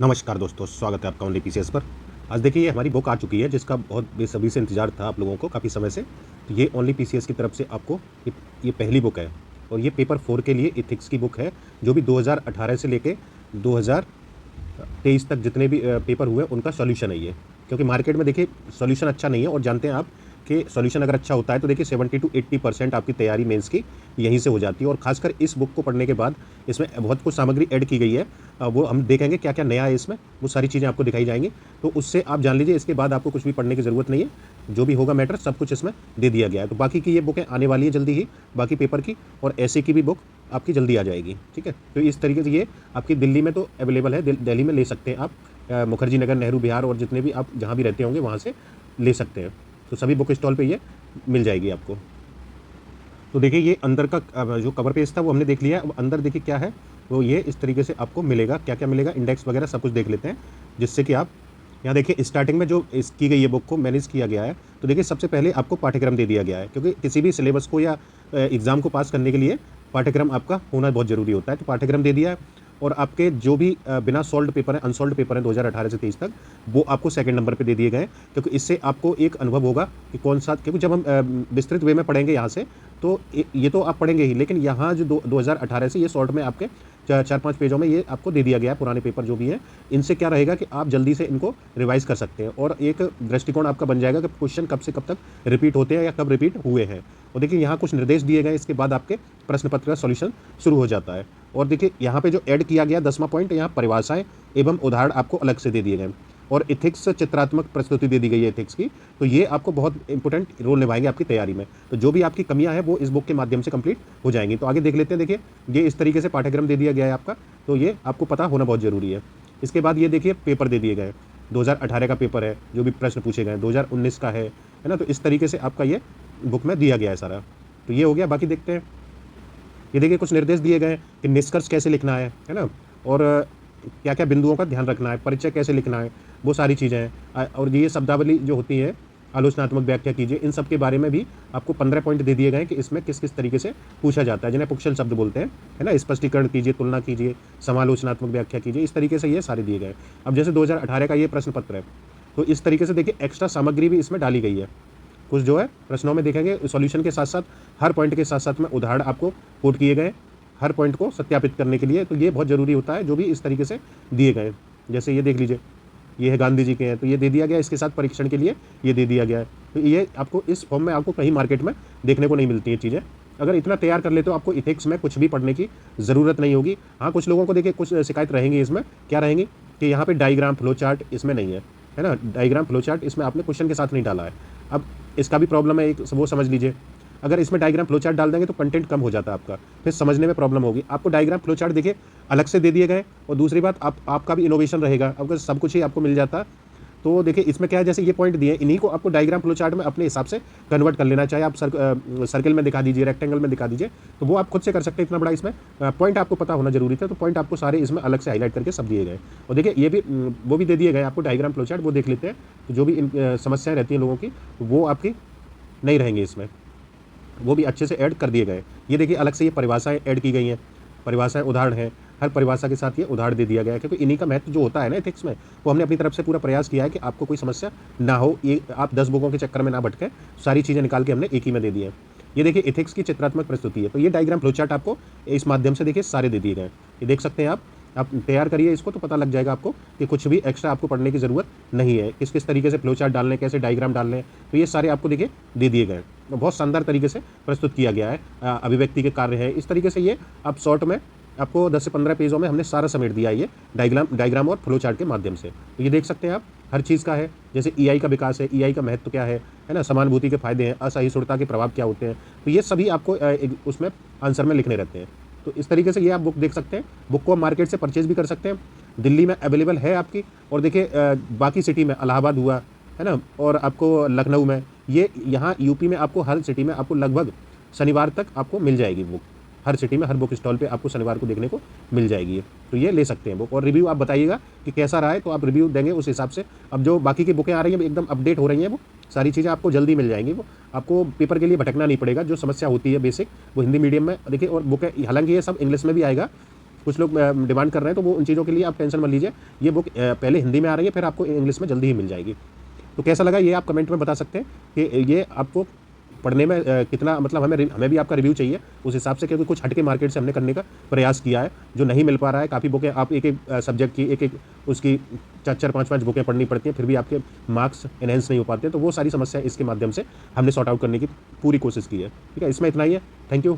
नमस्कार दोस्तों, स्वागत है आपका ओनली पीसीएस पर। आज देखिए ये हमारी बुक आ चुकी है जिसका बहुत बेसब्री से इंतज़ार था आप लोगों को काफ़ी समय से। तो ये ओनली पीसीएस की तरफ से आपको ये पहली बुक है और ये पेपर 4 के लिए एथिक्स की बुक है, जो भी 2018 से लेके 2023 तक जितने भी पेपर हुए उनका सॉल्यूशन है ये। क्योंकि मार्केट में देखिए सॉल्यूशन अच्छा नहीं है और जानते हैं आप कि सॉल्यूशन अगर अच्छा होता है तो देखिए 70 टू 80% आपकी तैयारी मेंस की यहीं से हो जाती है। और खासकर इस बुक को पढ़ने के बाद इसमें बहुत कुछ सामग्री ऐड की गई है। वो हम देखेंगे क्या क्या नया है इसमें, वो सारी चीज़ें आपको दिखाई जाएंगी। तो उससे आप जान लीजिए इसके बाद आपको कुछ भी पढ़ने की ज़रूरत नहीं है। जो भी होगा मैटर सब कुछ इसमें दे दिया गया है। तो बाकी की ये बुकें आने वाली है जल्दी ही, बाकी पेपर की और ऐसे की भी बुक आपकी जल्दी आ जाएगी। ठीक है, तो इस तरीके से ये आपकी दिल्ली में तो अवेलेबल है, दिल्ली में ले सकते हैं आप। मुखर्जी नगर, नेहरू विहार और जितने भी आप जहाँ भी रहते होंगे वहाँ से ले सकते हैं। तो सभी बुक स्टॉल पे ये मिल जाएगी आपको। तो देखिए ये अंदर का जो कवर पेज था वो हमने देख लिया है। अब अंदर देखिए क्या है, वो ये इस तरीके से आपको मिलेगा। क्या क्या मिलेगा, इंडेक्स वगैरह सब कुछ देख लेते हैं, जिससे कि आप यहाँ देखिए स्टार्टिंग में जो इस की गई ये बुक को मैनेज किया गया है। तो देखिए सबसे पहले आपको पाठ्यक्रम दे दिया गया है, क्योंकि किसी भी सिलेबस को या एग्ज़ाम को पास करने के लिए पाठ्यक्रम आपका होना बहुत ज़रूरी होता है। तो पाठ्यक्रम दे दिया है और आपके जो भी बिना सॉल्व्ड पेपर हैं, अनसॉल्व्ड पेपर हैं 2018 से 23 तक, वो आपको सेकंड नंबर पे दे दिए गए। क्योंकि इससे आपको एक अनुभव होगा कि कौन सा, क्योंकि जब हम विस्तृत वे में पढ़ेंगे यहाँ से तो ये तो आप पढ़ेंगे ही, लेकिन यहाँ जो 2018 से ये शॉर्ट में आपके 4-5 पेजों में ये आपको दे दिया गया है। पुराने पेपर जो भी हैं इनसे क्या रहेगा कि आप जल्दी से इनको रिवाइज कर सकते हैं और एक दृष्टिकोण आपका बन जाएगा कि क्वेश्चन कब से कब तक रिपीट होते हैं या कब रिपीट हुए हैं। और देखिए यहाँ कुछ निर्देश दिए गए, इसके बाद आपके प्रश्न पत्र का सॉल्यूशन शुरू हो जाता है। और देखिए यहाँ पे जो ऐड किया गया 10वां पॉइंट, यहाँ परिभाषाएं एवं उदाहरण आपको अलग से दे दिए गए और इथिक्स चित्रात्मक प्रस्तुति दे दी गई है इथिक्स की। तो ये आपको बहुत इंपॉर्टेंट रोल निभाएंगे आपकी तैयारी में। तो जो भी आपकी कमियां हैं वो इस बुक के माध्यम से कंप्लीट हो जाएंगी। तो आगे देख लेते हैं। देखिए ये इस तरीके से पाठ्यक्रम दे दिया गया है आपका, तो ये आपको पता होना बहुत ज़रूरी है। इसके बाद ये देखिए पेपर दे दिए गए, 2018 का पेपर है, जो भी प्रश्न पूछे गए 2019 का है ना। तो इस तरीके से आपका ये बुक में दिया गया है सारा। तो ये हो गया। बाकी देखते हैं, ये देखिए कुछ निर्देश दिए गए कि निष्कर्ष कैसे लिखना है ना, और क्या क्या बिंदुओं का ध्यान रखना है, परिचय कैसे लिखना है, वो सारी चीज़ें हैं। और ये शब्दावली जो होती है, आलोचनात्मक व्याख्या कीजिए, इन सब के बारे में भी आपको 15 पॉइंट दे दिए गए हैं कि इसमें किस किस तरीके से पूछा जाता है, जिन्हें पुक्षल शब्द बोलते हैं, है ना। स्पष्टीकरण कीजिए, तुलना कीजिए, समालोचनात्मक व्याख्या कीजिए, इस तरीके से ये सारे दिए गए। अब जैसे 2018 का ये प्रश्न पत्र है, तो इस तरीके से देखिए एक्स्ट्रा सामग्री भी इसमें डाली गई है। कुछ जो है प्रश्नों में देखेंगे सॉल्यूशन के साथ साथ हर पॉइंट के साथ साथ में उदाहरण आपको कोट किए गए, हर पॉइंट को सत्यापित करने के लिए। तो ये बहुत ज़रूरी होता है जो भी इस तरीके से दिए गए। जैसे ये देख लीजिए, ये है गांधी जी के हैं, तो ये दे दिया गया, इसके साथ परीक्षण के लिए ये दे दिया गया है। तो ये आपको इस फॉर्म में आपको कहीं मार्केट में देखने को नहीं मिलती है चीज़ें। अगर इतना तैयार कर लेते हो आपको इथिक्स में कुछ भी पढ़ने की ज़रूरत नहीं होगी। हाँ, कुछ लोगों को देखिए कुछ शिकायत रहेंगी इसमें, क्या रहेंगी कि यहाँ पे डायग्राम फ्लो चार्ट इसमें नहीं है ना। डायग्राम फ्लो चार्ट इसमें आपने क्वेश्चन के साथ नहीं डाला है। अब इसका भी प्रॉब्लम है एक, वो समझ लीजिए। अगर इसमें डायग्राम फ्लो चार्ट डाल देंगे तो कंटेंट कम हो जाता है आपका, फिर समझने में प्रॉब्लम होगी। आपको डायग्राम फ्लो चार्ट देखिए अलग से दे दिए गए। और दूसरी बात, आपका भी इनोवेशन रहेगा। अगर सब कुछ ही आपको मिल जाता तो देखिए इसमें क्या है, जैसे ये पॉइंट दिए, इन्हीं को आपको डायग्राम फ्लो चार्ट में अपने हिसाब से कन्वर्ट कर लेना। चाहे आप सर्कल में दिखा दीजिए, रेक्टेंगल में दिखा दीजिए, तो वो आप खुद से कर सकते हैं। इतना बड़ा इसमें पॉइंट आपको पता होना जरूरी था। तो पॉइंट आपको सारे इसमें अलग से हाईलाइट करके सब दिए गए। और देखिए ये भी वो भी दे दिए गए आपको डायग्राम फ्लो चार्ट, वो देख लेते हैं। तो जो भी समस्याएं रहती हैं लोगों की वो आपकी नहीं रहेंगी इसमें, वो भी अच्छे से ऐड कर दिए गए। ये देखिए अलग से ये परिभाषाएं ऐड की गई हैं, परिभाषाएं उदाहरण है, हर परिभाषा के साथ ये उदाहरण दे दिया गया है। क्योंकि इन्हीं का महत्व जो होता है ना एथिक्स में, वो हमने अपनी तरफ से पूरा प्रयास किया है कि आपको कोई समस्या ना हो, ये आप 10 बुकों के चक्कर में ना भटके, सारी चीज़ें निकाल के हमने एक ही में दे दी है। ये देखिए एथिक्स की चित्रात्मक प्रस्तुति है। तो ये डायग्राम फ्लो चार्ट आपको इस माध्यम से देखिए सारे दे दिए गए। ये देख सकते हैं आप तैयार करिए इसको, तो पता लग जाएगा आपको कि कुछ भी एक्स्ट्रा आपको पढ़ने की ज़रूरत नहीं है। किस किस तरीके से फ्लो चार्ट डालने, कैसे डायग्राम डालने हैं, तो ये सारे आपको देखिए दे दिए गए। तो बहुत शानदार तरीके से प्रस्तुत किया गया है। अभिव्यक्ति के कार्य है, इस तरीके से ये आप शॉर्ट में आपको 10 से 15 पेजों में हमने सारा समेट दिया है ये डायग्राम और फ्लो चार्ट के माध्यम से। तो ये देख सकते हैं आप, हर चीज़ का है। जैसे ईआई का विकास है, ईआई का महत्व क्या है ना, समानुभूति के फायदे हैं, असहिष्णुता के प्रभाव क्या होते हैं, तो ये सभी आपको उसमें आंसर में लिखने रहते हैं। तो इस तरीके से ये आप बुक देख सकते हैं। बुक को मार्केट से परचेज भी कर सकते हैं, दिल्ली में अवेलेबल है आपकी। और देखिए बाकी सिटी में इलाहाबाद हुआ है ना, और आपको लखनऊ में, ये यहाँ यूपी में आपको हर सिटी में आपको लगभग शनिवार तक आपको मिल जाएगी बुक। हर सिटी में हर बुक स्टॉल पे आपको शनिवार को देखने को मिल जाएगी ये। तो ये ले सकते हैं बुक। और रिव्यू आप बताइएगा कि कैसा रहा है, तो आप रिव्यू देंगे उस हिसाब से। अब जो बाकी की बुकें आ रही हैं एकदम अपडेट हो रही हैं, वो सारी चीज़ें आपको जल्दी मिल जाएंगी। वो आपको पेपर के लिए भटकना नहीं पड़ेगा। जो समस्या होती है बेसिक, वो हिंदी मीडियम में देखिए। और बुकें हालांकि ये सब इंग्लिश में भी आएगा, कुछ लोग डिमांड कर रहे हैं, तो वो उन चीज़ों के लिए आप टेंशन मत लीजिए। ये बुक पहले हिंदी में आ रही है, फिर आपको इंग्लिश में जल्दी ही मिल जाएगी। तो कैसा लगा ये आप कमेंट में बता सकते हैं कि ये आपको पढ़ने में कितना, मतलब हमें भी आपका रिव्यू चाहिए उस हिसाब से, क्योंकि कुछ हटके मार्केट से हमने करने का प्रयास किया है, जो नहीं मिल पा रहा है। काफ़ी बुकें आप एक एक सब्जेक्ट की एक एक उसकी 4-4 5-5 बुकें पढ़नी पड़ती हैं, फिर भी आपके मार्क्स एनहेंस नहीं हो पाते हैं। तो वो सारी समस्या इसके माध्यम से हमने सॉर्ट आउट करने की पूरी कोशिश की है। ठीक है, इसमें इतना ही है। Thank you.